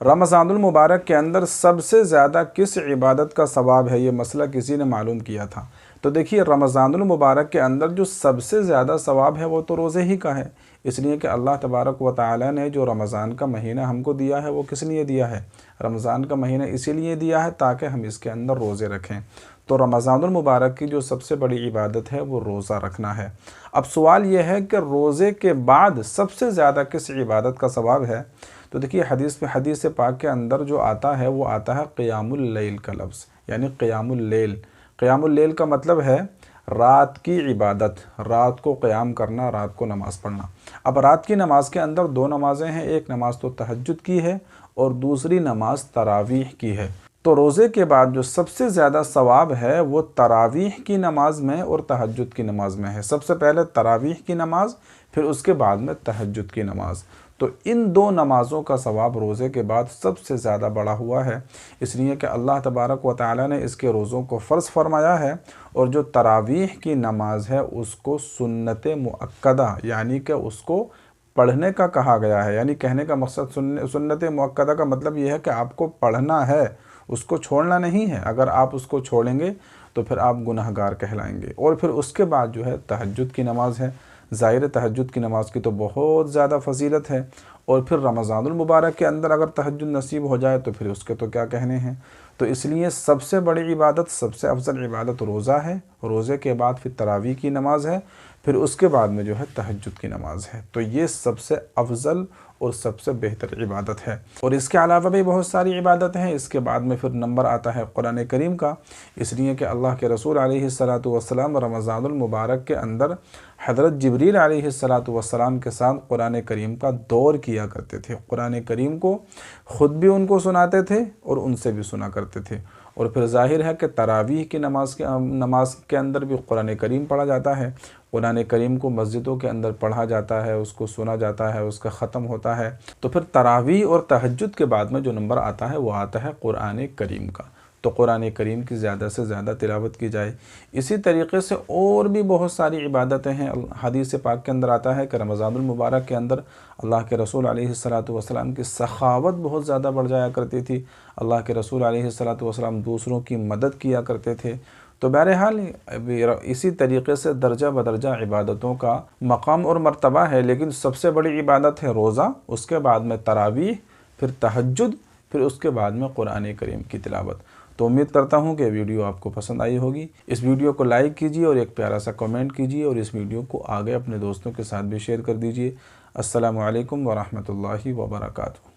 रमज़ानुल मुबारक के अंदर सबसे ज़्यादा किस इबादत का सवाब है, ये मसला किसी ने मालूम किया था। तो देखिए, रमज़ानुल मुबारक के अंदर जो सबसे ज़्यादा सवाब है वो तो रोज़े ही का है, इसलिए कि अल्लाह तबारक व तआला ने जो रमज़ान का महीना हमको दिया है वो किस लिए दिया है? रमज़ान का महीना इसीलिए दिया है ताकि हम इसके अंदर रोज़े रखें। तो रमज़ानुल मुबारक की जो सबसे बड़ी इबादत है वो रोज़ा रखना है। अब सवाल ये है कि रोज़े के बाद सबसे ज़्यादा किस इबादत का सवाब है? तो देखिए, हदीस पाक के अंदर जो आता है वो आता है क़ियामुल लैल का लफ्ज़, यानी क़ियामुल लैल। क़ियामुल लैल का मतलब है रात की इबादत, रात को क़याम करना, रात को नमाज़ पढ़ना। अब रात की नमाज़ के अंदर दो नमाज़ें हैं, एक नमाज़ तो तहज्जुद की है और दूसरी नमाज़ तरावीह की है। तो रोज़े के बाद जो सबसे ज़्यादा सवाब है वो तरावीह की नमाज़ में और तहज्जुद की नमाज़ में है। सबसे पहले तरावीह की नमाज़, फिर उसके बाद में तहज्जुद की नमाज़। तो इन दो नमाज़ों का सवाब रोज़े के बाद सबसे ज़्यादा बढ़ा हुआ है, इसलिए कि अल्लाह तबारक व तआला ने इसके रोज़ों को फ़र्ज़ फरमाया है। और जो तरावीह की नमाज़ है उसको सुन्नत मुअक्कदा, यानी कि उसको पढ़ने का कहा गया है। यानी कहने का मकसद, सुन्नत मुअक्कदा का मतलब ये है कि आपको पढ़ना है, उसको छोड़ना नहीं है। अगर आप उसको छोड़ेंगे तो फिर आप गुनहगार कहलाएंगे। और फिर उसके बाद जो है तहज्जुद की नमाज़ है। ज़ाहिर तहज्जुद की नमाज़ की तो बहुत ज़्यादा फजीलत है, और फिर रमज़ानुल मुबारक के अंदर अगर तहज्जुद नसीब हो जाए तो फिर उसके तो क्या कहने हैं। तो इसलिए सबसे बड़ी इबादत, सबसे अफजल इबादत रोज़ा है। रोज़े के बाद फिर तरावी की नमाज़ है, फिर उसके बाद में जो है तहज्जुद की नमाज़ है। तो ये सबसे अफजल और सबसे बेहतर इबादत है। और इसके अलावा भी बहुत सारी इबादत हैं। इसके बाद में फिर नंबर आता है कुरान करीम का, इसलिए कि अल्लाह के रसूल अलैहिस्सलातु वस्सलाम रमज़ानुल मुबारक के अंदर हज़रत जिब्रील अलैहिस्सलातु वस्सलाम के साथ कुरान करीम का दौर किया करते थे। कुरान करीम को ख़ुद भी उनको सुनाते थे और उनसे भी सुना करते थे। और फिर ज़ाहिर है कि तरावीह की नमाज के अंदर भी कुरान करीम पढ़ा जाता है। कुरान करीम को मस्जिदों के अंदर पढ़ा जाता है, उसको सुना जाता है, उसका ख़त्म होता है। तो फिर तरावीह और तहज्जुद के बाद में जो नंबर आता है वो आता है कुरान करीम का। तो कुरान करीम की ज़्यादा से ज़्यादा तिलावत की जाए। इसी तरीक़े से और भी बहुत सारी इबादतें हैं। हदीस पाक के अंदर आता है कि रमज़ानुल मुबारक के अंदर अल्लाह के रसूल अलैहिस्सलातु वस्सलाम की सखावत बहुत ज़्यादा बढ़ जाया करती थी। अल्लाह के रसूल अलैहिस्सलातु वस्सलाम दूसरों की मदद किया करते थे। तो बहरहाल इसी तरीक़े से दर्जा बदर्जा इबादतों का मकाम और मर्तबा है, लेकिन सबसे बड़ी इबादत है रोज़ा, उसके बाद में तरावीह, फिर तहज्जुद, फिर उसके बाद में कुरान करीम की तिलावत। तो उम्मीद करता हूँ कि वीडियो आपको पसंद आई होगी। इस वीडियो को लाइक कीजिए और एक प्यारा सा कमेंट कीजिए, और इस वीडियो को आगे अपने दोस्तों के साथ भी शेयर कर दीजिए। अस्सलामु अलैकुम व रहमतुल्लाहि व बरकातुहू।